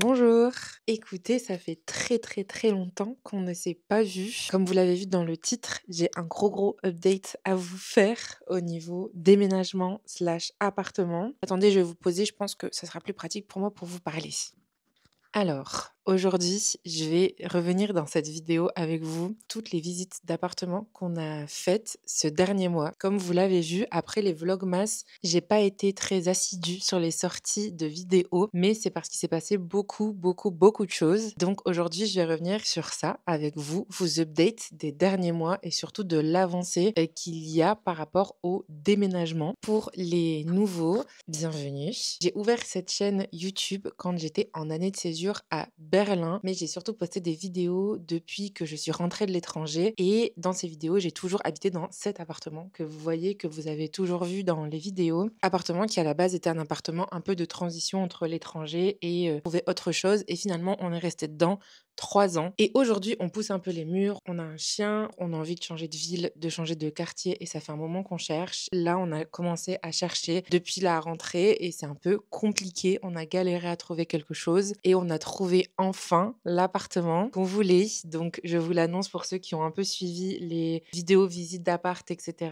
Bonjour. Écoutez, ça fait très longtemps qu'on ne s'est pas vu. Comme vous l'avez vu dans le titre, j'ai un gros update à vous faire au niveau déménagement slash appartement. Attendez, je vais vous poser, je pense que ça sera plus pratique pour moi pour vous parler. Alors, aujourd'hui, je vais revenir dans cette vidéo avec vous toutes les visites d'appartements qu'on a faites ce dernier mois. Comme vous l'avez vu, après les vlogmas, j'ai pas été très assidue sur les sorties de vidéos, mais c'est parce qu'il s'est passé beaucoup de choses. Donc aujourd'hui, je vais revenir sur ça avec vous, vous update des derniers mois et surtout de l'avancée qu'il y a par rapport au déménagement. Pour les nouveaux, bienvenue. J'ai ouvert cette chaîne YouTube quand j'étais en année de césure à Berlin, mais j'ai surtout posté des vidéos depuis que je suis rentrée de l'étranger. Et dans ces vidéos, j'ai toujours habité dans cet appartement que vous voyez, que vous avez toujours vu dans les vidéos. Appartement qui à la base était un appartement un peu de transition entre l'étranger et trouver autre chose. Et finalement, on est resté dedans 3 ans. Et aujourd'hui, on pousse un peu les murs. On a un chien, on a envie de changer de ville, de changer de quartier. Et ça fait un moment qu'on cherche. Là, on a commencé à chercher depuis la rentrée et c'est un peu compliqué. On a galéré à trouver quelque chose et on a trouvé enfin l'appartement qu'on voulait. Donc, je vous l'annonce pour ceux qui ont un peu suivi les vidéos visites d'appart, etc.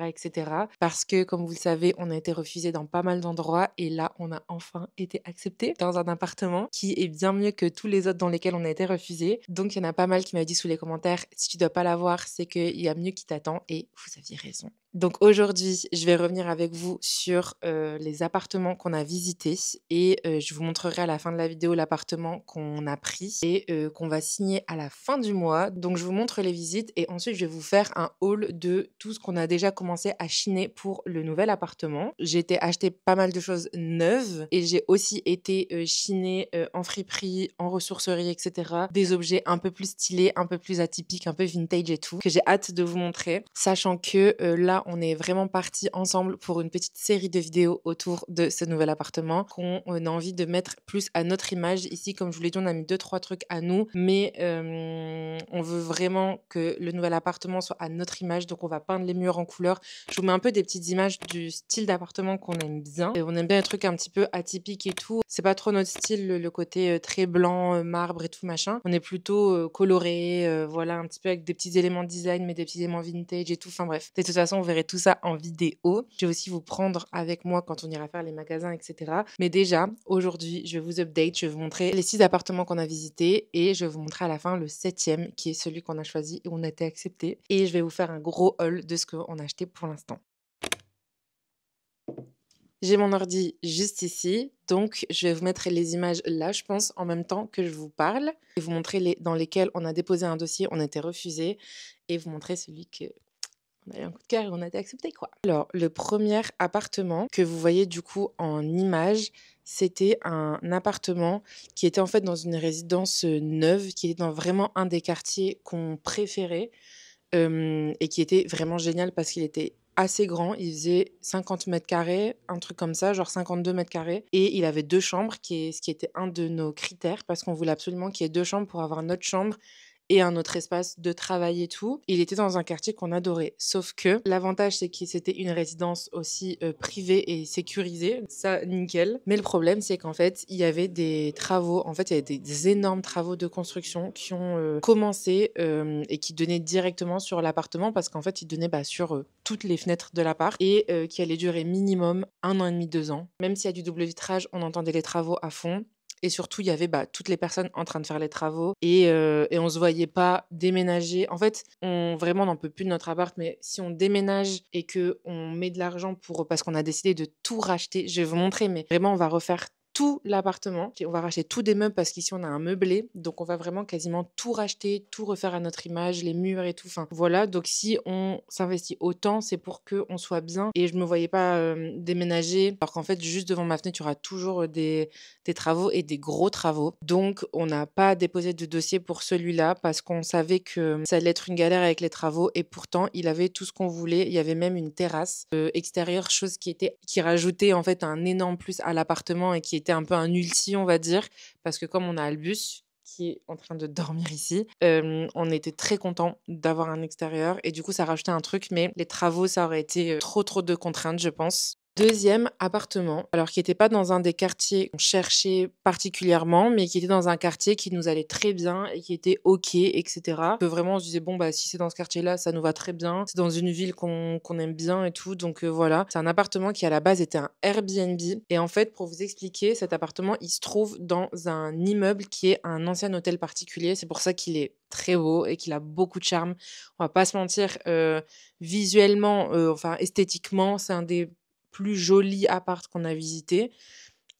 Parce que, comme vous le savez, on a été refusé dans pas mal d'endroits et là, on a enfin été accepté dans un appartement qui est bien mieux que tous les autres dans lesquels on a été refusé. Donc, il y en a pas mal qui m'ont dit sous les commentaires, si tu dois pas l'avoir, c'est qu'il y a mieux qui t'attend et vous aviez raison. Donc aujourd'hui, je vais revenir avec vous sur les appartements qu'on a visités et je vous montrerai à la fin de la vidéo l'appartement qu'on a pris et qu'on va signer à la fin du mois. Donc je vous montre les visites et ensuite je vais vous faire un haul de tout ce qu'on a déjà commencé à chiner pour le nouvel appartement. J'ai été acheter pas mal de choses neuves et j'ai aussi été chiner en friperie, en ressourcerie, etc. Des objets un peu plus stylés, un peu plus atypiques, un peu vintage et tout, que j'ai hâte de vous montrer. Sachant que là, on est vraiment partis ensemble pour une petite série de vidéos autour de ce nouvel appartement qu'on a envie de mettre plus à notre image. Ici, comme je vous l'ai dit, on a mis 2-3 trucs à nous, mais on veut vraiment que le nouvel appartement soit à notre image, donc on va peindre les murs en couleur. Je vous mets un peu des petites images du style d'appartement qu'on aime bien. Et on aime bien les trucs un petit peu atypiques et tout. C'est pas trop notre style, le côté très blanc, marbre et tout machin. On est plutôt coloré, voilà, un petit peu avec des petits éléments de design, mais des petits éléments vintage et tout. Enfin bref, de toute façon, on verrez tout ça en vidéo. Je vais aussi vous prendre avec moi quand on ira faire les magasins, etc. Mais déjà, aujourd'hui, je vais vous update, je vais vous montrer les 6 appartements qu'on a visités et je vais vous montrer à la fin le 7e qui est celui qu'on a choisi et où on a été accepté. Et je vais vous faire un gros haul de ce qu'on a acheté pour l'instant. J'ai mon ordi juste ici, donc je vais vous mettre les images là, je pense, en même temps que je vous parle et vous montrer les dans lesquels on a déposé un dossier, on a été refusé et vous montrer celui que on a eu un coup de cœur et on a été accepté, quoi. Alors, le premier appartement que vous voyez du coup en image, c'était un appartement qui était en fait dans une résidence neuve, qui était dans vraiment un des quartiers qu'on préférait et qui était vraiment génial parce qu'il était assez grand. Il faisait 50 mètres carrés, un truc comme ça, genre 52 mètres carrés. Et il avait 2 chambres, ce qui était un de nos critères parce qu'on voulait absolument qu'il y ait 2 chambres pour avoir notre chambre et un autre espace de travail et tout. Il était dans un quartier qu'on adorait. Sauf que l'avantage, c'est que c'était une résidence aussi privée et sécurisée. Ça, nickel. Mais le problème, c'est qu'en fait, il y avait des travaux. En fait, il y avait des énormes travaux de construction qui ont commencé et qui donnaient directement sur l'appartement parce qu'en fait, ils donnaient sur toutes les fenêtres de l'appart et qui allaient durer minimum 1 an et demi, 2 ans. Même s'il y a du double vitrage, on entendait les travaux à fond. Et surtout, il y avait toutes les personnes en train de faire les travaux et on se voyait pas déménager. En fait, vraiment, on n'en peut plus de notre appart, mais si on déménage et que on met de l'argent parce qu'on a décidé de tout racheter, je vais vous montrer, mais vraiment, on va refaire tout l'appartement. On va racheter tous des meubles parce qu'ici on a un meublé, donc on va vraiment quasiment tout racheter, tout refaire à notre image, les murs et tout. Enfin voilà, donc si on s'investit autant, c'est pour que on soit bien. Et je me voyais pas déménager, alors qu'en fait juste devant ma fenêtre, il y aura toujours des travaux et des gros travaux. Donc on n'a pas déposé de dossier pour celui-là parce qu'on savait que ça allait être une galère avec les travaux et pourtant il avait tout ce qu'on voulait. Il y avait même une terrasse extérieure, chose qui rajoutait en fait un énorme plus à l'appartement et qui était un peu un ulti, on va dire, parce que comme on a Albus qui est en train de dormir ici, on était très contents d'avoir un extérieur et du coup ça rajoutait un truc, mais les travaux ça aurait été trop de contraintes, je pense. 2e appartement, alors qui était pas dans un des quartiers qu'on cherchait particulièrement, mais qui était dans un quartier qui nous allait très bien et qui était OK et cetera. Que vraiment on se disait: «Bon, bah, si c'est dans ce quartier-là, ça nous va très bien. C'est dans une ville qu'on aime bien et tout», donc voilà. C'est un appartement qui à la base était un Airbnb et en fait, pour vous expliquer, cet appartement, il se trouve dans un immeuble qui est un ancien hôtel particulier. C'est pour ça qu'il est très beau et qu'il a beaucoup de charme. On va pas se mentir, visuellement, enfin esthétiquement, c'est un des plus joli appart qu'on a visité.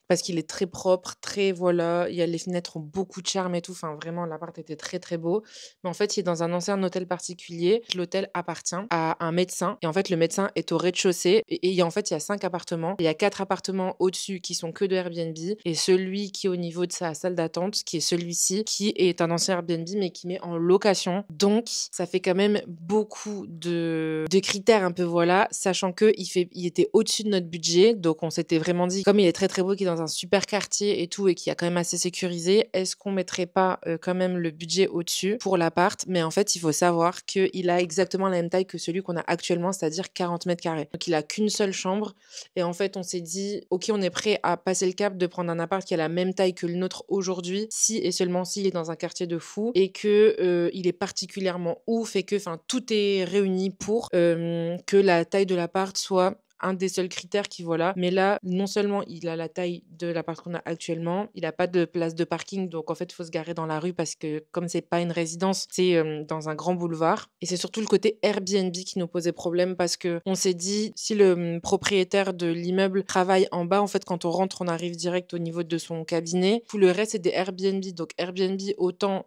Parce qu'il est très propre, très voilà, il y a les fenêtres ont beaucoup de charme et tout, enfin vraiment l'appart était très, très beau. Mais en fait, il est dans un ancien hôtel particulier. L'hôtel appartient à un médecin et en fait, le médecin est au rez-de-chaussée et il y a en fait, il y a 5 appartements. Il y a 4 appartements au-dessus qui sont que de Airbnb et celui qui est au niveau de sa salle d'attente, qui est celui-ci, qui est un ancien Airbnb mais qui met en location. Donc ça fait quand même beaucoup de critères un peu voilà, sachant qu'il était au-dessus de notre budget. Donc on s'était vraiment dit, comme il est très, très beau, qu'il est dans un super quartier et tout et qui est quand même assez sécurisé, est-ce qu'on mettrait pas quand même le budget au-dessus pour l'appart? Mais en fait, il faut savoir qu'il a exactement la même taille que celui qu'on a actuellement, c'est-à-dire 40 mètres carrés. Donc il a qu'une seule chambre et en fait, on s'est dit, ok, on est prêt à passer le cap de prendre un appart qui a la même taille que le nôtre aujourd'hui, si et seulement s'il est dans un quartier de fou et que il est particulièrement ouf et que, enfin, tout est réuni pour que la taille de l'appart soit un des seuls critères qui voilà. Mais là, non seulement il a la taille de l'appart qu'on a actuellement, il a pas de place de parking, donc en fait, il faut se garer dans la rue parce que comme c'est pas une résidence, c'est dans un grand boulevard. Et c'est surtout le côté Airbnb qui nous posait problème parce que on s'est dit, si le propriétaire de l'immeuble travaille en bas, en fait, quand on rentre, on arrive direct au niveau de son cabinet. Tout le reste, c'est des Airbnb. Donc Airbnb, autant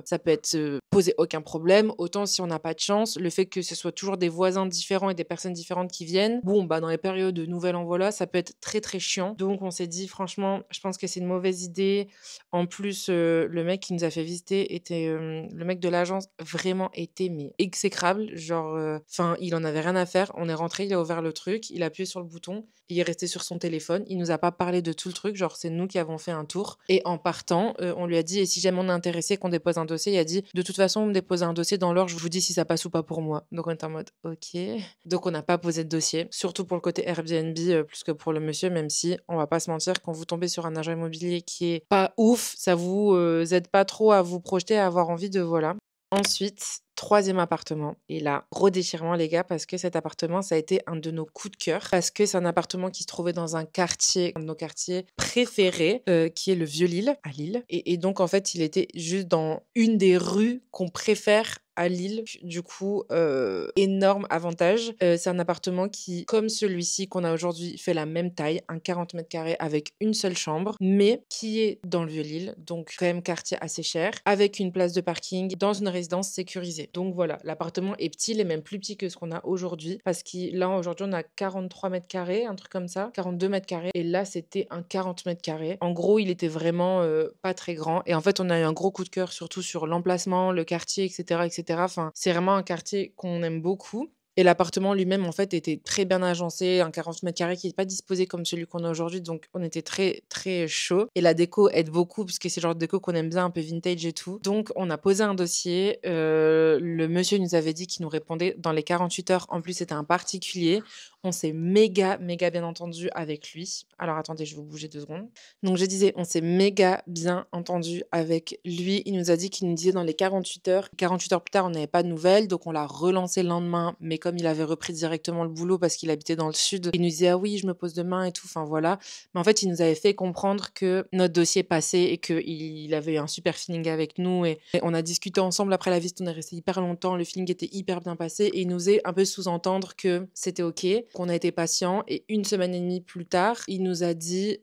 ça peut être poser aucun problème, autant si on n'a pas de chance, le fait que ce soit toujours des voisins différents et des personnes différentes qui viennent, bon, bah, dans les périodes de nouvel an, voilà, ça peut être très, très chiant. Donc, on s'est dit, franchement, je pense que c'est une mauvaise idée. En plus, le mec qui nous a fait visiter était, le mec de l'agence vraiment était, mais exécrable. Genre, enfin, il en avait rien à faire. On est rentré, il a ouvert le truc, il a appuyé sur le bouton, il est resté sur son téléphone. Il nous a pas parlé de tout le truc. Genre, c'est nous qui avons fait un tour. Et en partant, on lui a dit, et si jamais on est intéressé qu'on dépose un dossier, il a dit, de toute façon, on me dépose un dossier dans l'heure, je vous dis si ça passe ou pas pour moi. Donc, on est en mode, ok. Donc, on n'a pas posé de dossier, surtout pour le côté Airbnb, plus que pour le monsieur, même si, on va pas se mentir, quand vous tombez sur un agent immobilier qui est pas ouf, ça vous aide pas trop à vous projeter, à avoir envie de, voilà. Ensuite, 3e appartement. Et là, gros déchirement, les gars, parce que cet appartement, ça a été un de nos coups de cœur. Parce que c'est un appartement qui se trouvait dans un quartier, un de nos quartiers préférés, qui est le Vieux-Lille, à Lille. Et donc, en fait, il était juste dans une des rues qu'on préfère à Lille. Du coup, énorme avantage. C'est un appartement qui, comme celui-ci qu'on a aujourd'hui, fait la même taille, un 40 mètres carrés avec une seule chambre, mais qui est dans le Vieux-Lille, donc quand même quartier assez cher, avec une place de parking dans une résidence sécurisée. Donc voilà, l'appartement est petit, il est même plus petit que ce qu'on a aujourd'hui, parce que là, aujourd'hui, on a 43 mètres carrés, un truc comme ça, 42 mètres carrés, et là, c'était un 40 mètres carrés. En gros, il était vraiment pas très grand, et en fait, on a eu un gros coup de cœur, surtout sur l'emplacement, le quartier, etc., etc. Enfin, c'est vraiment un quartier qu'on aime beaucoup. Et l'appartement lui-même, en fait, était très bien agencé, un 40 mètres carrés qui n'est pas disposé comme celui qu'on a aujourd'hui, donc on était très, très chaud. Et la déco aide beaucoup, parce que c'est le genre de déco qu'on aime bien, un peu vintage et tout. Donc, on a posé un dossier. Le monsieur nous avait dit qu'il nous répondait dans les 48 heures. En plus, c'était un particulier. On s'est méga, méga bien entendu avec lui. Alors, attendez, je vais vous bouger 2 secondes. Donc, je disais, on s'est méga bien entendu avec lui. Il nous a dit qu'il nous disait dans les 48 heures. 48 heures plus tard, on n'avait pas de nouvelles, donc on l'a relancé le lendemain, mais comme il avait repris directement le boulot parce qu'il habitait dans le sud, il nous disait ah oui, je me pose demain et tout, enfin voilà. Mais en fait, il nous avait fait comprendre que notre dossier passait et qu'il avait eu un super feeling avec nous et on a discuté ensemble après la visite, on est resté hyper longtemps, le feeling était hyper bien passé et il nous a un peu sous-entendre que c'était ok, qu'on a été patient et une semaine et demie plus tard, il nous a dit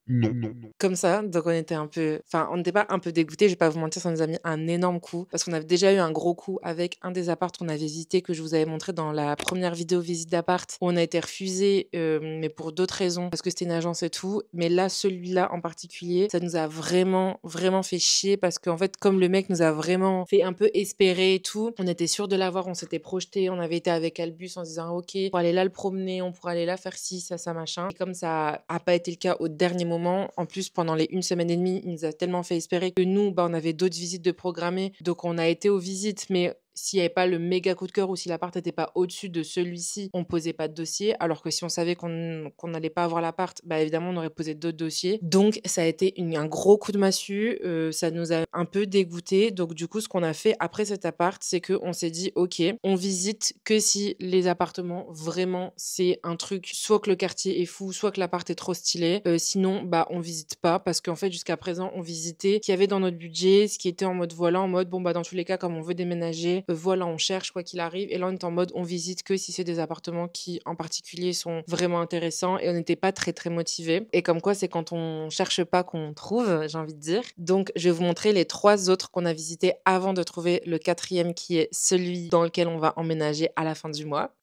Non, non, non. comme ça, donc on était un peu, enfin on n'était pas un peu dégoûtés, je vais pas vous mentir, ça nous a mis un énorme coup parce qu'on avait déjà eu un gros coup avec un des apparts qu'on avait visité que je vous avais montré dans la première vidéo visite d'appart où on a été refusé mais pour d'autres raisons parce que c'était une agence et tout, mais là celui-là en particulier, ça nous a vraiment vraiment fait chier parce qu'en fait comme le mec nous a vraiment fait un peu espérer et tout, on était sûr de l'avoir, on s'était projeté, on avait été avec Albus en se disant ok, on pourra aller là le promener, on pourra aller là faire ci, ça machin, et comme ça a pas été le cas au dernier moment, en plus pendant les 1 semaine et demie, il nous a tellement fait espérer que nous, bah, on avait d'autres visites de programmer, donc on a été aux visites, mais s'il y avait pas le méga coup de cœur ou si l'appart était pas au-dessus de celui-ci, on posait pas de dossier. Alors que si on savait qu'on n'allait pas avoir l'appart, bah, évidemment, on aurait posé d'autres dossiers. Donc ça a été un gros coup de massue, ça nous a un peu dégoûtés. Donc du coup, ce qu'on a fait après cet appart, c'est qu'on s'est dit: «OK, on visite que si les appartements, vraiment, c'est un truc, soit que le quartier est fou, soit que l'appart est trop stylé. Sinon, bah, on visite pas». Parce qu'en fait, jusqu'à présent, on visitait ce qu'il y avait dans notre budget, ce qui était en mode voilà, en mode bon, bah, dans tous les cas, comme on veut déménager, voilà, on cherche quoi qu'il arrive. Et là, on est en mode on visite que si c'est des appartements qui, en particulier, sont vraiment intéressants et on n'était pas très, très motivés. Et comme quoi, c'est quand on cherche pas qu'on trouve, j'ai envie de dire. Donc, je vais vous montrer les 3 autres qu'on a visités avant de trouver le 4e qui est celui dans lequel on va emménager à la fin du mois.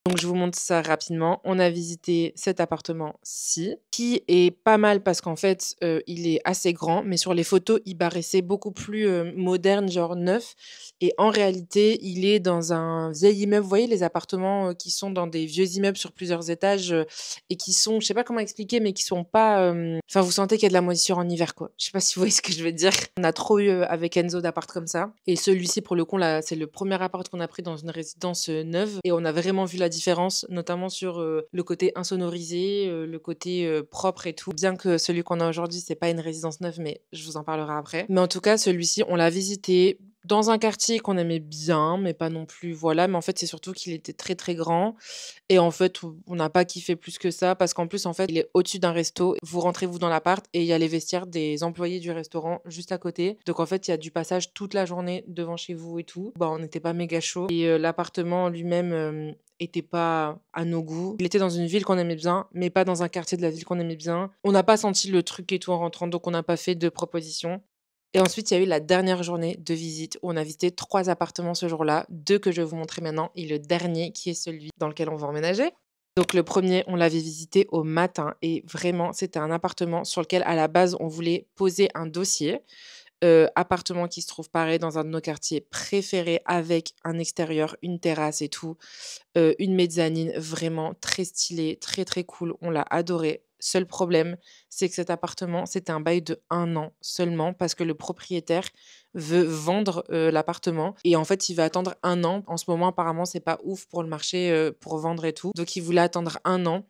Donc je vous montre ça rapidement. On a visité cet appartement-ci, qui est pas mal parce qu'en fait, il est assez grand, mais sur les photos, il paraissait beaucoup plus, moderne, genre neuf. Et en réalité, il est dans un vieil immeuble. Vous voyez les appartements, qui sont dans des vieux immeubles sur plusieurs étages, et qui sont, je sais pas comment expliquer, mais qui sont pas, enfin vous sentez qu'il y a de la moisissure en hiver, quoi. Je sais pas si vous voyez ce que je veux dire? On a trop eu, avec Enzo d'appart comme ça et celui-ci pour le coup là, c'est le premier appart qu'on a pris dans une résidence, neuve et on a vraiment vu la différence, notamment sur, le côté insonorisé, le côté, propre et tout. Bien que celui qu'on a aujourd'hui, c'est pas une résidence neuve, mais je vous en parlerai après. Mais en tout cas, celui-ci, on l'a visité dans un quartier qu'on aimait bien, mais pas non plus voilà. Mais en fait, c'est surtout qu'il était très, très grand et en fait, on n'a pas kiffé plus que ça parce qu'en plus, en fait, il est au-dessus d'un resto. Vous rentrez, vous, dans l'appart et il y a les vestiaires des employés du restaurant juste à côté. Donc en fait, il y a du passage toute la journée devant chez vous et tout. Bah, on n'était pas méga chaud et l'appartement lui-même, était pas à nos goûts. Il était dans une ville qu'on aimait bien, mais pas dans un quartier de la ville qu'on aimait bien. On n'a pas senti le truc et tout en rentrant, donc on n'a pas fait de proposition. Et ensuite, il y a eu la dernière journée de visite où on a visité 3 appartements ce jour-là, 2 que je vais vous montrer maintenant et le dernier qui est celui dans lequel on va emménager. Donc le premier, on l'avait visité au matin et vraiment, c'était un appartement sur lequel à la base, on voulait poser un dossier. Appartement qui se trouve pareil dans un de nos quartiers préférés avec un extérieur, une terrasse et tout, une mezzanine vraiment très stylée, très, très cool. On l'a adoré. Seul problème, c'est que cet appartement, c'était un bail de 1 an seulement parce que le propriétaire veut vendre, l'appartement et en fait, il va attendre 1 an. En ce moment, apparemment, c'est pas ouf pour le marché, pour vendre et tout. Donc il voulait attendre 1 an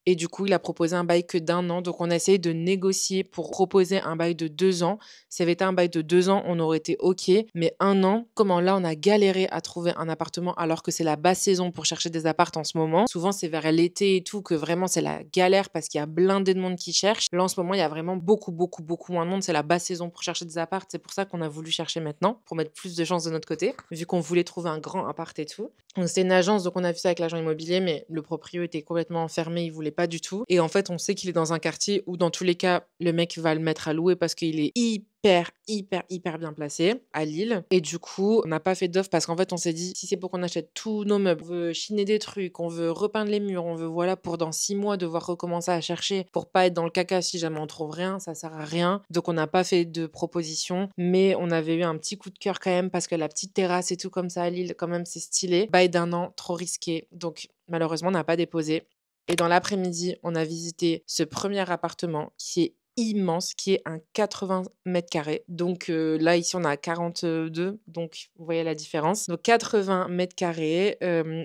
et du coup, il a proposé un bail que d'1 an. Donc on a essayé de négocier pour proposer un bail de 2 ans. Si ça avait été un bail de 2 ans, on aurait été OK, mais 1 an, comment là, on a galéré à trouver un appartement alors que c'est la basse saison pour chercher des apparts en ce moment. Souvent, c'est vers l'été et tout que vraiment c'est la galère parce qu'il y a blindé de monde qui cherche. Là, en ce moment, il y a vraiment beaucoup, beaucoup, beaucoup moins de monde. C'est la basse saison pour chercher des apparts. C'est pour ça qu'on a voulu chercher maintenant, pour mettre plus de chances de notre côté, vu qu'on voulait trouver un grand appart et tout. Donc, c'était une agence, donc on a vu ça avec l'agent immobilier, mais le proprio était complètement enfermé, il voulait pas du tout. Et en fait, on sait qu'il est dans un quartier où, dans tous les cas, le mec va le mettre à louer parce qu'il est hyper, hyper, hyper bien placé à Lille. Et du coup, on n'a pas fait d'offre parce qu'en fait, on s'est dit, si c'est pour qu'on achète tous nos meubles, on veut chiner des trucs, on veut repeindre les murs, on veut, voilà, pour dans 6 mois devoir recommencer à chercher pour pas être dans le caca si jamais on trouve rien, ça sert à rien. Donc, on n'a pas fait de proposition, mais on avait eu un petit coup de cœur quand même parce que la petite terrasse et tout comme ça à Lille, quand même, c'est stylé. Bail d'1 an, trop risqué. Donc, malheureusement, on n'a pas déposé. Et dans l'après-midi, on a visité ce premier appartement qui est immense, qui est un 80 mètres carrés. Donc là, ici, on a 42, donc vous voyez la différence. Donc 80 mètres carrés.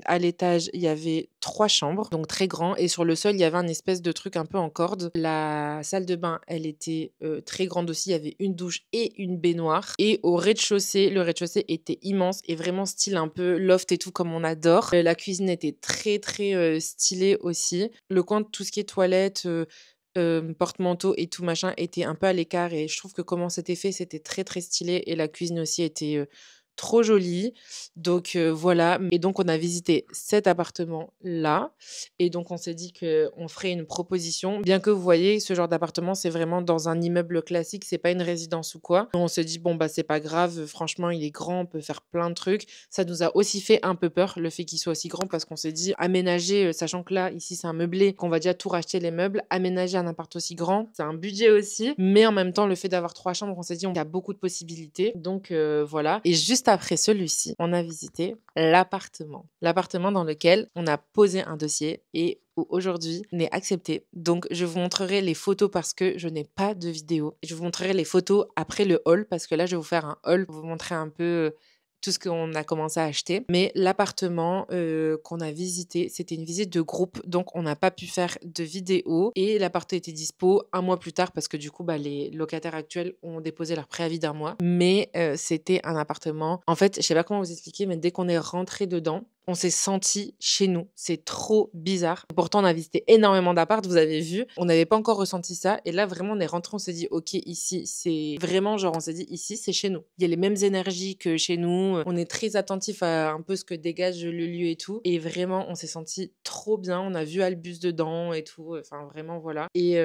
À l'étage, il y avait 3 chambres, donc très grand. Et sur le sol, il y avait un espèce de truc un peu en corde. La salle de bain, elle était très grande aussi. Il y avait une douche et une baignoire. Et au rez-de-chaussée, le rez-de-chaussée était immense et vraiment style un peu loft et tout comme on adore. La cuisine était très, très stylée aussi. Le coin de tout ce qui est toilette, porte-manteau et tout machin était un peu à l'écart et je trouve que comment c'était fait, c'était très, très stylé et la cuisine aussi était, trop jolie. Donc voilà et donc on a visité cet appartement-là et donc on s'est dit qu'on ferait une proposition. Bien que vous voyez, ce genre d'appartement, c'est vraiment dans un immeuble classique, c'est pas une résidence ou quoi. On s'est dit: «Bon, bah, c'est pas grave, franchement, il est grand, on peut faire plein de trucs». Ça nous a aussi fait un peu peur, le fait qu'il soit aussi grand parce qu'on s'est dit: «Aménager, sachant que là, ici, c'est un meublé, qu'on va déjà tout racheter les meubles, aménager un appart aussi grand, c'est un budget aussi». Mais en même temps, le fait d'avoir 3 chambres, on s'est dit: «Il y a beaucoup de possibilités». Donc voilà et juste après celui-ci, on a visité l'appartement. L'appartement dans lequel on a posé un dossier et où aujourd'hui on est accepté. Donc je vous montrerai les photos parce que je n'ai pas de vidéo. Je vous montrerai les photos après le haul parce que là je vais vous faire un haul pour vous montrer un peu tout ce qu'on a commencé à acheter. Mais l'appartement qu'on a visité, c'était une visite de groupe, donc on n'a pas pu faire de vidéo et l'appartement était dispo un mois plus tard parce que du coup, les locataires actuels ont déposé leur préavis d'un mois. Mais c'était un appartement. En fait, je sais pas comment vous expliquer, mais dès qu'on est rentré dedans, on s'est senti chez nous. C'est trop bizarre. Pourtant, on a visité énormément d'apparts, vous avez vu. On n'avait pas encore ressenti ça. Et là, vraiment, on est rentré, on s'est dit, OK, ici, c'est vraiment genre, on s'est dit, ici, c'est chez nous. Il y a les mêmes énergies que chez nous. On est très attentif à un peu ce que dégage le lieu et tout. Et vraiment, on s'est senti trop bien. On a vu Albus dedans et tout. Enfin, vraiment, voilà. Et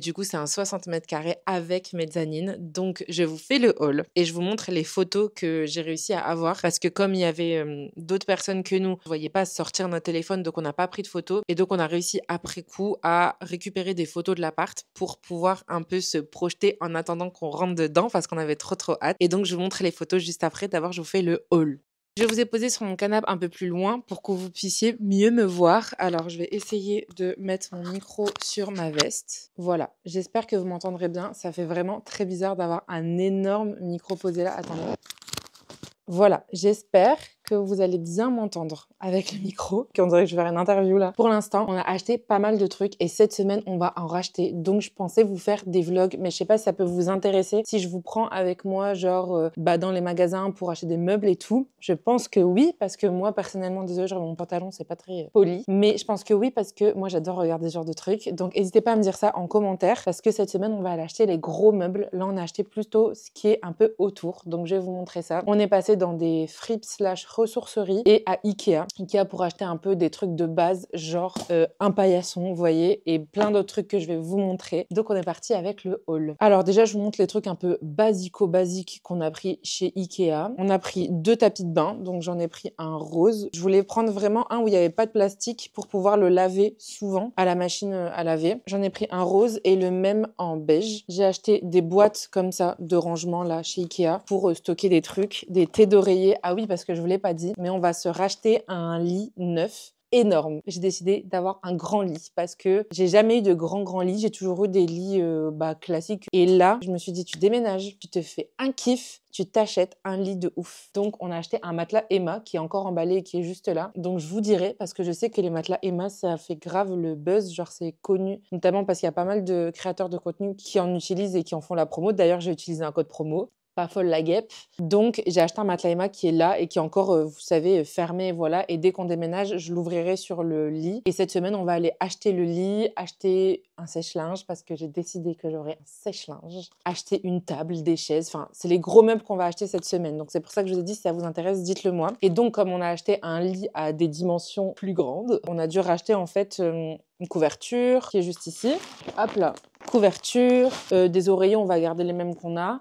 du coup, c'est un 60 mètres carrés avec mezzanine. Donc, je vous fais le haul et je vous montre les photos que j'ai réussi à avoir parce que comme il y avait d'autres personnes que nous, on ne voyait pas sortir notre téléphone, donc on n'a pas pris de photos. Et donc, on a réussi après coup à récupérer des photos de l'appart pour pouvoir un peu se projeter en attendant qu'on rentre dedans parce qu'on avait trop hâte. Et donc, je vous montre les photos juste après. D'abord, je vous fais le haul. Je vous ai posé sur mon canapé un peu plus loin pour que vous puissiez mieux me voir. Alors, je vais essayer de mettre mon micro sur ma veste. Voilà, j'espère que vous m'entendrez bien. Ça fait vraiment très bizarre d'avoir un énorme micro posé là. Attendez. Voilà, j'espère que vous allez bien m'entendre avec le micro, qu'on dirait que je vais faire une interview là. Pour l'instant, on a acheté pas mal de trucs et cette semaine, on va en racheter. Donc, je pensais vous faire des vlogs, mais je sais pas si ça peut vous intéresser. Si je vous prends avec moi, genre, dans les magasins pour acheter des meubles et tout, je pense que oui, parce que moi, personnellement, désolée, genre mon pantalon, c'est pas très poli, mais je pense que oui, parce que moi, j'adore regarder ce genre de trucs. Donc, n'hésitez pas à me dire ça en commentaire, parce que cette semaine, on va aller acheter les gros meubles. Là, on a acheté plutôt ce qui est un peu autour. Donc, je vais vous montrer ça. On est passé dans des frips / ressourceries et à Ikea. Ikea pour acheter un peu des trucs de base, genre un paillasson, vous voyez, et plein d'autres trucs que je vais vous montrer. Donc on est parti avec le haul. Alors déjà, je vous montre les trucs un peu basiques qu'on a pris chez Ikea. On a pris 2 tapis de bain, donc j'en ai pris un rose. Je voulais prendre vraiment un où il n'y avait pas de plastique pour pouvoir le laver souvent à la machine à laver. J'en ai pris un rose et le même en beige. J'ai acheté des boîtes comme ça de rangement là chez Ikea pour stocker des trucs, des thés d'oreiller. Ah oui, parce que je vous l'ai pas dit, mais on va se racheter un lit neuf énorme. J'ai décidé d'avoir un grand lit parce que j'ai jamais eu de grand lit. J'ai toujours eu des lits classiques. Et là, je me suis dit, tu déménages, tu te fais un kiff, tu t'achètes un lit de ouf. Donc, on a acheté un matelas Emma qui est encore emballé et qui est juste là. Donc, je vous dirai parce que je sais que les matelas Emma, ça fait grave le buzz. Genre, c'est connu, notamment parce qu'il y a pas mal de créateurs de contenu qui en utilisent et qui en font la promo. D'ailleurs, j'ai utilisé un code promo. Pas folle la guêpe. Donc, j'ai acheté un matelas Emma qui est là et qui est encore, vous savez, fermé, voilà. Et dès qu'on déménage, je l'ouvrirai sur le lit. Et cette semaine, on va aller acheter le lit, acheter un sèche-linge parce que j'ai décidé que j'aurais un sèche-linge, acheter une table, des chaises. Enfin, c'est les gros meubles qu'on va acheter cette semaine. Donc, c'est pour ça que je vous ai dit, si ça vous intéresse, dites-le moi. Et donc, comme on a acheté un lit à des dimensions plus grandes, on a dû racheter en fait une couverture qui est juste ici. Hop là. Couverture, des oreillers, on va garder les mêmes qu'on a,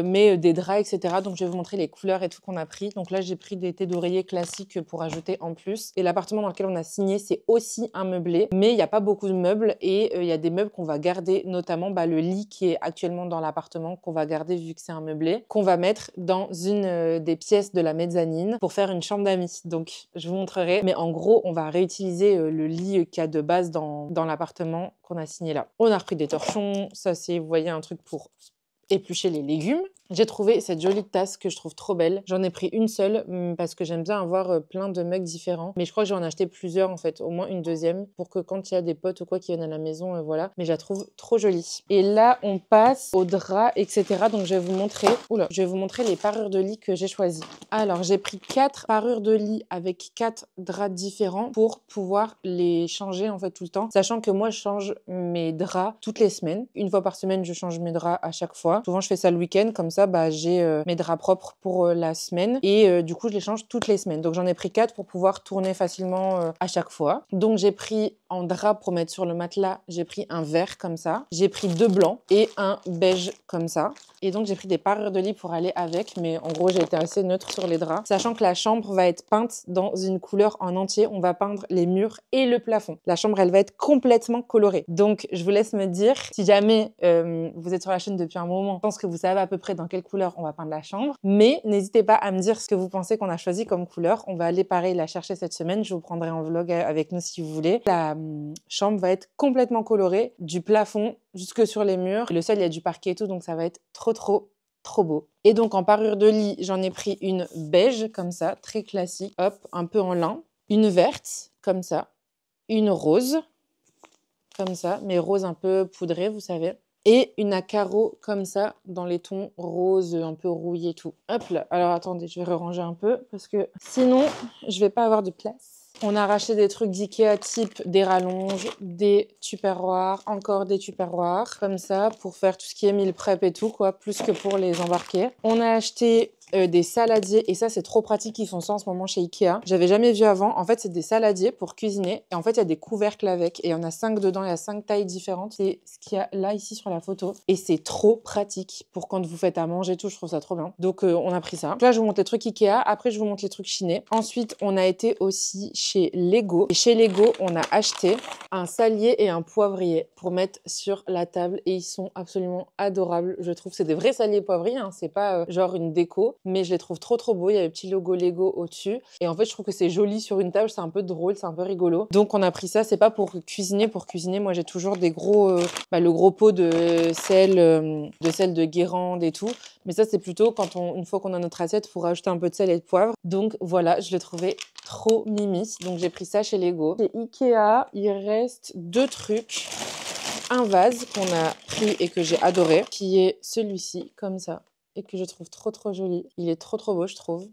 mais des draps, etc. Donc, je vais vous montrer les couleurs et tout qu'on a pris. Donc là, j'ai pris des thés d'oreiller classiques pour ajouter en plus. Et l'appartement dans lequel on a signé, c'est aussi un meublé, mais il n'y a pas beaucoup de meubles et il y a des meubles qu'on va garder, notamment le lit qui est actuellement dans l'appartement, qu'on va garder vu que c'est un meublé, qu'on va mettre dans une des pièces de la mezzanine pour faire une chambre d'amis. Donc, je vous montrerai. Mais en gros, on va réutiliser le lit qu'il y a de base dans l'appartement qu'on a signé là. On a repris des torchons, ça c'est, vous voyez, un truc pour éplucher les légumes. J'ai trouvé cette jolie tasse que je trouve trop belle. J'en ai pris une seule parce que j'aime bien avoir plein de mugs différents. Mais je crois que j'en ai acheté plusieurs en fait, au moins une deuxième, pour que quand il y a des potes ou quoi qui viennent à la maison, voilà. Mais je la trouve trop jolie. Et là, on passe aux draps, etc. Donc je vais vous montrer, je vais vous montrer les parures de lit que j'ai choisies. Alors j'ai pris 4 parures de lit avec 4 draps différents pour pouvoir les changer en fait tout le temps. Sachant que moi, je change mes draps toutes les semaines. Une fois par semaine, je change mes draps à chaque fois. Souvent, je fais ça le week-end, comme ça, j'ai mes draps propres pour la semaine et du coup, je les change toutes les semaines. Donc, j'en ai pris 4 pour pouvoir tourner facilement à chaque fois. Donc, j'ai pris en drap pour mettre sur le matelas, j'ai pris un vert comme ça. J'ai pris 2 blancs et un beige comme ça. Et donc, j'ai pris des parures de lit pour aller avec, mais en gros, j'ai été assez neutre sur les draps. Sachant que la chambre va être peinte dans une couleur en entier. On va peindre les murs et le plafond. La chambre, elle va être complètement colorée. Donc, je vous laisse me dire, si jamais vous êtes sur la chaîne depuis un moment, je pense que vous savez à peu près dans quelle couleur on va peindre la chambre. Mais n'hésitez pas à me dire ce que vous pensez qu'on a choisi comme couleur. On va aller pareil la chercher cette semaine. Je vous prendrai en vlog avec nous si vous voulez. La chambre va être complètement colorée, du plafond jusque sur les murs. Le sol, il y a du parquet et tout, donc ça va être trop trop beau. Et donc en parure de lit, j'en ai pris une beige comme ça, très classique, hop, un peu en lin, une verte comme ça, une rose comme ça, mais rose un peu poudré, vous savez. Et une à carreaux comme ça, dans les tons rose, un peu rouillé et tout. Hop là. Alors attendez, je vais ranger un peu parce que sinon, je vais pas avoir de place. On a racheté des trucs d'Ikea type des rallonges, des tupperwares, encore des tupperwares, comme ça, pour faire tout ce qui est meal prep et tout, quoi, plus que pour les embarquer. On a acheté des saladiers, et ça c'est trop pratique, ils font ça en ce moment chez Ikea. J'avais jamais vu avant. En fait, c'est des saladiers pour cuisiner, et en fait, il y a des couvercles avec, et il y en a 5 dedans, il y a 5 tailles différentes. C'est ce qu'il y a là, ici, sur la photo, et c'est trop pratique pour quand vous faites à manger et tout, je trouve ça trop bien. Donc, on a pris ça. Donc là, je vous montre les trucs Ikea, après, je vous montre les trucs chinés. Ensuite, on a été aussi chez Lego, et chez Lego, on a acheté un salier et un poivrier pour mettre sur la table, et ils sont absolument adorables, je trouve. C'est des vrais saliers poivriers, hein. C'est pas genre une déco, mais je les trouve trop trop beaux. Il y a le petit logo Lego au-dessus, et en fait je trouve que c'est joli sur une table, c'est un peu drôle, c'est un peu rigolo. Donc on a pris ça. C'est pas pour cuisiner, moi j'ai toujours des gros le gros pot de sel de Guérande et tout, mais ça c'est plutôt quand une fois qu'on a notre assiette pour rajouter un peu de sel et de poivre. Donc voilà, je l'ai trouvé trop mimi, donc j'ai pris ça chez Lego. Chez Ikea, il reste 2 trucs. Un vase qu'on a pris et que j'ai adoré, qui est celui-ci, comme ça, et que je trouve trop trop joli. Il est trop trop beau, je trouve.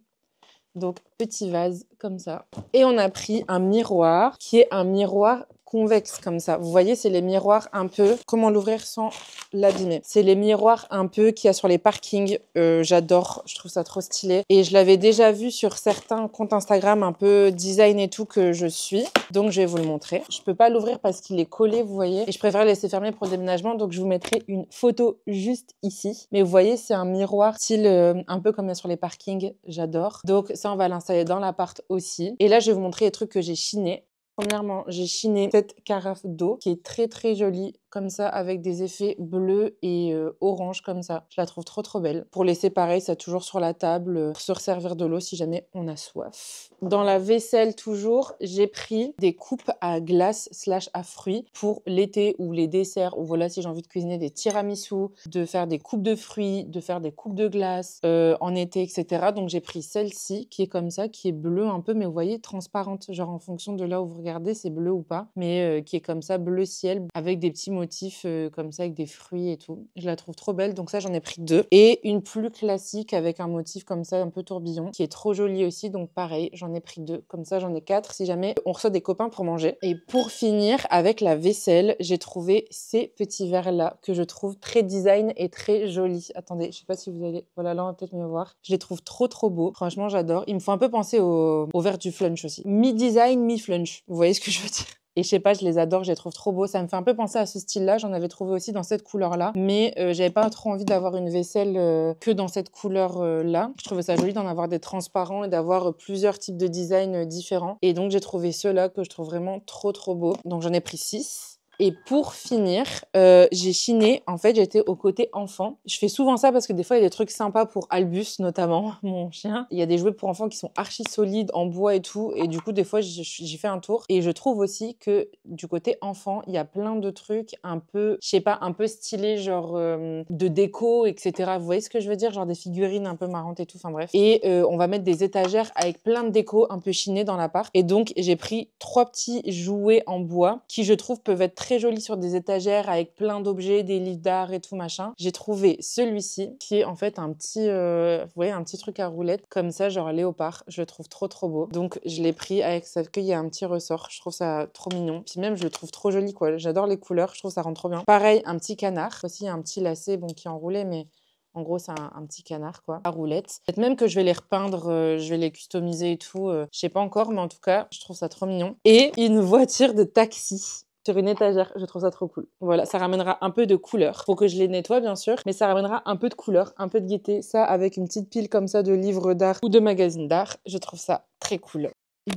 Donc, petit vase, comme ça. Et on a pris un miroir, qui est un miroir convexe, comme ça. Vous voyez, c'est les miroirs un peu... Comment l'ouvrir sans l'abîmer? C'est les miroirs un peu qu'il y a sur les parkings. J'adore, je trouve ça trop stylé. Et je l'avais déjà vu sur certains comptes Instagram un peu design et tout que je suis. Donc, je vais vous le montrer. Je peux pas l'ouvrir parce qu'il est collé, vous voyez. Et je préfère le laisser fermer pour le déménagement. Donc, je vous mettrai une photo juste ici. Mais vous voyez, c'est un miroir style un peu comme il y a sur les parkings. J'adore. Donc, ça, on va l'installer dans l'appart aussi. Et là, je vais vous montrer les trucs que j'ai chinés. Premièrement, j'ai chiné cette carafe d'eau qui est très très jolie, comme ça, avec des effets bleus et orange comme ça. Je la trouve trop trop belle. Pour laisser pareil, ça toujours sur la table, pour se resservir de l'eau si jamais on a soif. Dans la vaisselle toujours, j'ai pris des coupes à glace / à fruits pour l'été ou les desserts, ou voilà, si j'ai envie de cuisiner des tiramisu, de faire des coupes de fruits, de faire des coupes de glace en été, etc. Donc j'ai pris celle-ci qui est comme ça, qui est bleue un peu, mais vous voyez, transparente, genre en fonction de là où vous regardez, c'est bleu ou pas, mais qui est comme ça, bleu ciel, avec des petits motifs comme ça, avec des fruits et tout. Je la trouve trop belle, donc ça, j'en ai pris 2. Et une plus classique avec un motif comme ça, un peu tourbillon, qui est trop jolie aussi, donc pareil, j'en ai pris 2. Comme ça, j'en ai 4 si jamais on reçoit des copains pour manger. Et pour finir, avec la vaisselle, j'ai trouvé ces petits verres-là, que je trouve très design et très jolis. Attendez, je sais pas si vous allez... Voilà, là, on va peut-être mieux voir. Je les trouve trop, trop beaux. Franchement, j'adore. Ils me font un peu penser au verre du Flunch aussi. Mi-design, mi-Flunch. Vous voyez ce que je veux dire? Et je sais pas, je les adore, je les trouve trop beaux. Ça me fait un peu penser à ce style-là. J'en avais trouvé aussi dans cette couleur-là. Mais j'avais pas trop envie d'avoir une vaisselle que dans cette couleur-là. Je trouvais ça joli d'en avoir des transparents et d'avoir plusieurs types de design différents. Et donc, j'ai trouvé ceux-là que je trouve vraiment trop, trop beaux. Donc, j'en ai pris 6. Et pour finir, j'ai chiné. En fait, j'étais au côté enfant. Je fais souvent ça parce que des fois, il y a des trucs sympas pour Albus, notamment, mon chien. Il y a des jouets pour enfants qui sont archi solides, en bois et tout. Et du coup, des fois, j'y fais un tour. Et je trouve aussi que du côté enfant, il y a plein de trucs un peu, je sais pas, un peu stylés, genre de déco, etc. Vous voyez ce que je veux dire? Genre des figurines un peu marrantes et tout. Enfin bref. Et on va mettre des étagères avec plein de déco un peu chinées dans l'appart. Et donc, j'ai pris 3 petits jouets en bois qui, je trouve, peuvent être très joli sur des étagères avec plein d'objets, des livres d'art et tout machin. J'ai trouvé celui-ci qui est en fait un petit, vous voyez, un petit truc à roulettes comme ça, genre léopard. Je le trouve trop trop beau. Donc je l'ai pris avec ça, qu'il y a un petit ressort. Je trouve ça trop mignon. Puis même je le trouve trop joli quoi. J'adore les couleurs. Je trouve ça rend trop bien. Pareil, un petit canard. Aussi un petit lacet bon qui est enroulé mais en gros, c'est un petit canard, quoi, à roulettes. Peut-être même que je vais les repeindre, je vais les customiser et tout. Je sais pas encore, mais en tout cas, je trouve ça trop mignon. Et une voiture de taxi sur une étagère, je trouve ça trop cool. Voilà, ça ramènera un peu de couleur. Faut que je les nettoie, bien sûr, mais ça ramènera un peu de couleur, un peu de gaieté. Ça, avec une petite pile comme ça de livres d'art ou de magazines d'art, je trouve ça très cool.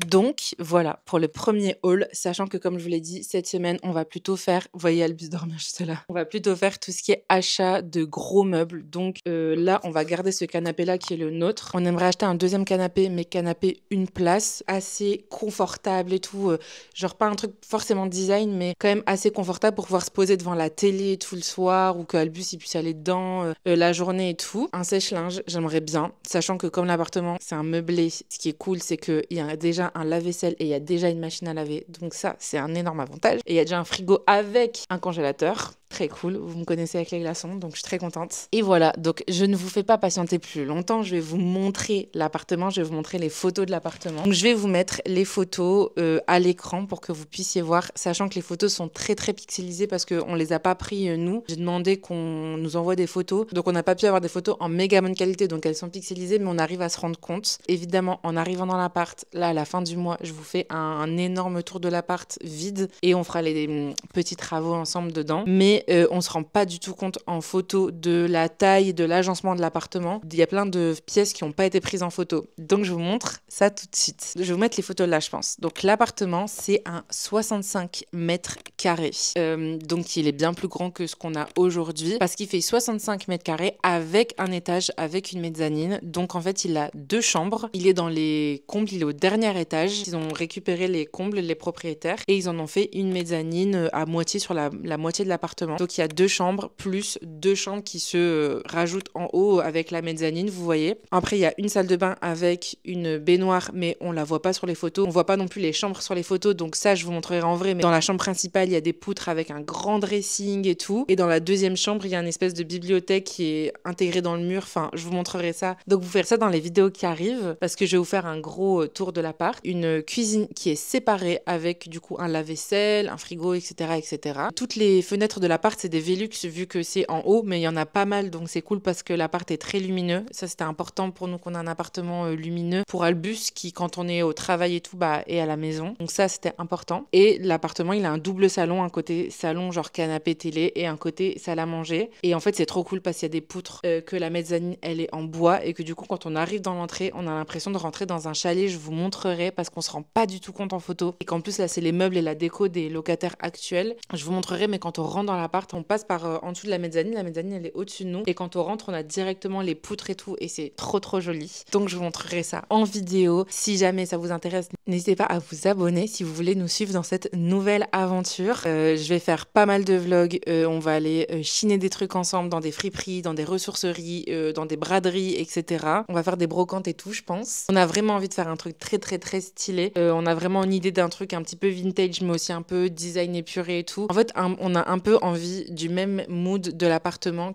Donc voilà, pour le premier haul, sachant que comme je vous l'ai dit, cette semaine, on va plutôt faire, vous voyez Albus dormir juste là, on va plutôt faire tout ce qui est achat de gros meubles. Donc là, on va garder ce canapé-là qui est le nôtre. On aimerait acheter un deuxième canapé, mais canapé une place, assez confortable et tout. Genre pas un truc forcément design, mais quand même assez confortable pour pouvoir se poser devant la télé tout le soir ou que Albus il puisse aller dedans la journée et tout. Un sèche-linge, j'aimerais bien, sachant que comme l'appartement, c'est un meublé, ce qui est cool, c'est qu'il y a déjà un lave-vaisselle et il y a déjà une machine à laver. Donc ça, c'est un énorme avantage. Et il y a déjà un frigo avec un congélateur. Très cool, vous me connaissez avec les glaçons, donc je suis très contente. Et voilà, donc je ne vous fais pas patienter plus longtemps, je vais vous montrer l'appartement, je vais vous montrer les photos de l'appartement. Donc je vais vous mettre les photos à l'écran pour que vous puissiez voir, sachant que les photos sont très très pixelisées parce qu'on les a pas pris nous. J'ai demandé qu'on nous envoie des photos, donc on n'a pas pu avoir des photos en méga bonne qualité, donc elles sont pixelisées, mais on arrive à se rendre compte. Évidemment, en arrivant dans l'appart, là à la fin du mois, je vous fais un énorme tour de l'appart vide et on fera les petits travaux ensemble dedans. Mais on se rend pas du tout compte en photo de la taille, de l'agencement de l'appartement. Il y a plein de pièces qui n'ont pas été prises en photo. Donc je vous montre ça tout de suite. Je vais vous mettre les photos là, je pense. Donc l'appartement, c'est un 65 mètres carrés. Donc il est bien plus grand que ce qu'on a aujourd'hui parce qu'il fait 65 mètres carrés avec un étage, avec une mezzanine. Donc en fait, il a 2 chambres. Il est dans les combles, il est au dernier étage. Ils ont récupéré les combles, les propriétaires, et ils en ont fait une mezzanine à moitié sur la moitié de l'appartement. Donc il y a 2 chambres plus 2 chambres qui se rajoutent en haut avec la mezzanine, vous voyez. Après il y a une salle de bain avec une baignoire, mais on la voit pas sur les photos. On voit pas non plus les chambres sur les photos, donc ça je vous montrerai en vrai. Mais dans la chambre principale, il y a des poutres avec un grand dressing et tout. Et dans la deuxième chambre, il y a une espèce de bibliothèque qui est intégrée dans le mur. Enfin, je vous montrerai ça. Donc vous verrez ça dans les vidéos qui arrivent parce que je vais vous faire un gros tour de l'appart. Une cuisine qui est séparée avec du coup un lave-vaisselle, un frigo, etc., etc. Toutes les fenêtres de l'appart, c'est des Velux vu que c'est en haut, mais il y en a pas mal, donc c'est cool parce que l'appart est très lumineux. Ça, c'était important pour nous qu'on ait un appartement lumineux. Pour Albus, qui quand on est au travail et tout, bah, est à la maison. Donc ça, c'était important. Et l'appartement, il a un double salon, un côté salon genre canapé télé et un côté salle à manger. Et en fait, c'est trop cool parce qu'il y a des poutres, que la mezzanine, elle est en bois et que du coup, quand on arrive dans l'entrée, on a l'impression de rentrer dans un chalet. Je vous montrerai parce qu'on se rend pas du tout compte en photo. Et qu'en plus, là, c'est les meubles et la déco des locataires actuels. Je vous montrerai, mais quand on rentre dans l'appart, on passe par en dessous de la mezzanine. La mezzanine, elle est au-dessus de nous. Et quand on rentre, on a directement les poutres et tout. Et c'est trop, trop joli. Donc, je vous montrerai ça en vidéo. Si jamais ça vous intéresse, n'hésitez pas à vous abonner si vous voulez nous suivre dans cette nouvelle aventure. Je vais faire pas mal de vlogs. On va aller chiner des trucs ensemble dans des friperies, dans des ressourceries, dans des braderies, etc. On va faire des brocantes et tout, je pense. On a vraiment envie de faire un truc très, très, très stylé. On a vraiment une idée d'un truc un petit peu vintage, mais aussi un peu design épuré et tout. En fait, on a un peu envie du même mood de l'appartement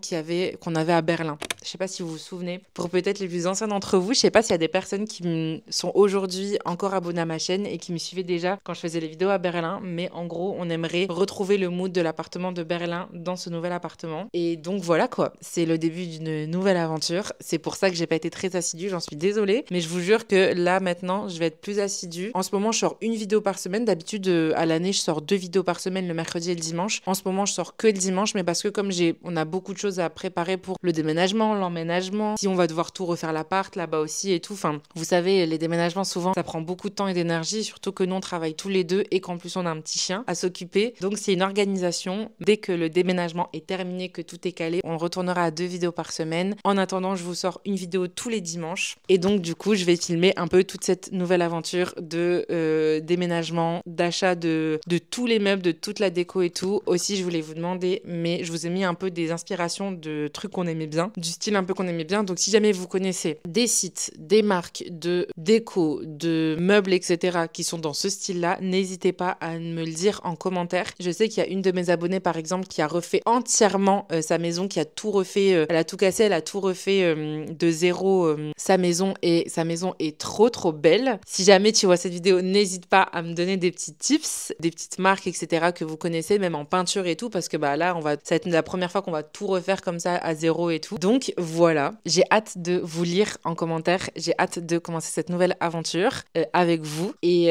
qu'on avait à Berlin. Je sais pas si vous vous souvenez. Pour peut-être les plus anciens d'entre vous, je sais pas s'il y a des personnes qui sont aujourd'hui encore abonnées à ma chaîne et qui me suivaient déjà quand je faisais les vidéos à Berlin, mais en gros, on aimerait retrouver le mood de l'appartement de Berlin dans ce nouvel appartement. Et donc voilà quoi, c'est le début d'une nouvelle aventure. C'est pour ça que j'ai pas été très assidue, j'en suis désolée, mais je vous jure que là maintenant, je vais être plus assidue. En ce moment, je sors une vidéo par semaine. D'habitude, à l'année, je sors 2 vidéos par semaine, le mercredi et le dimanche. En ce moment, je sors que le dimanche, mais parce que comme on a beaucoup de choses à préparer pour le déménagement, l'emménagement, si on va devoir tout refaire l'appart là-bas aussi et tout. Enfin, vous savez, les déménagements souvent, ça prend beaucoup de temps et d'énergie, surtout que nous on travaille tous les deux et qu'en plus on a un petit chien à s'occuper. Donc c'est une organisation. Dès que le déménagement est terminé, que tout est calé, on retournera à 2 vidéos par semaine. En attendant, je vous sors une vidéo tous les dimanches. Et donc du coup, je vais filmer un peu toute cette nouvelle aventure de déménagement, d'achat de tous les meubles, de toute la déco et tout. Aussi, je voulais vous demander, mais je vous ai mis un peu des inspirations de trucs qu'on aimait bien, du style un peu qu'on aimait bien. Donc si jamais vous connaissez des sites, des marques de déco, de meubles, etc. qui sont dans ce style-là, n'hésitez pas à me le dire en commentaire. Je sais qu'il y a une de mes abonnées, par exemple, qui a refait entièrement sa maison, qui a tout refait, elle a tout cassé, elle a tout refait de zéro sa maison, et sa maison est trop trop belle. Si jamais tu vois cette vidéo, n'hésite pas à me donner des petits tips, des petites marques, etc. que vous connaissez, même en peinture et tout, parce que bah là, ça va être la première fois qu'on va tout refaire comme ça à zéro et tout. Donc voilà, j'ai hâte de vous lire en commentaire, j'ai hâte de commencer cette nouvelle aventure avec vous, et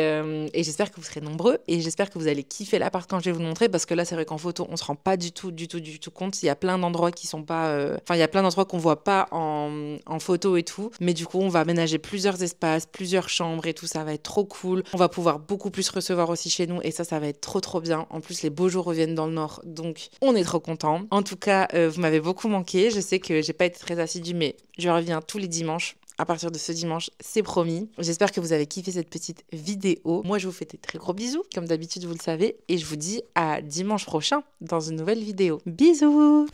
j'espère que vous serez nombreux, et j'espère que vous allez kiffer l'appart quand je vais vous le montrer, parce que là c'est vrai qu'en photo on se rend pas du tout compte. Il y a plein d'endroits qui sont pas, il y a plein d'endroits qu'on voit pas en photo et tout. Mais du coup, on va aménager plusieurs espaces, plusieurs chambres et tout. Ça va être trop cool. On va pouvoir beaucoup plus recevoir aussi chez nous et ça va être trop trop bien. En plus, les beaux jours reviennent dans le nord, donc on est trop contents. En tout cas, vous m'avez beaucoup manqué. Je sais que j'ai pas été très assidue, mais je reviens tous les dimanches. À partir de ce dimanche, c'est promis. J'espère que vous avez kiffé cette petite vidéo. Moi, je vous fais des très gros bisous, comme d'habitude, vous le savez. Et je vous dis à dimanche prochain dans une nouvelle vidéo. Bisous!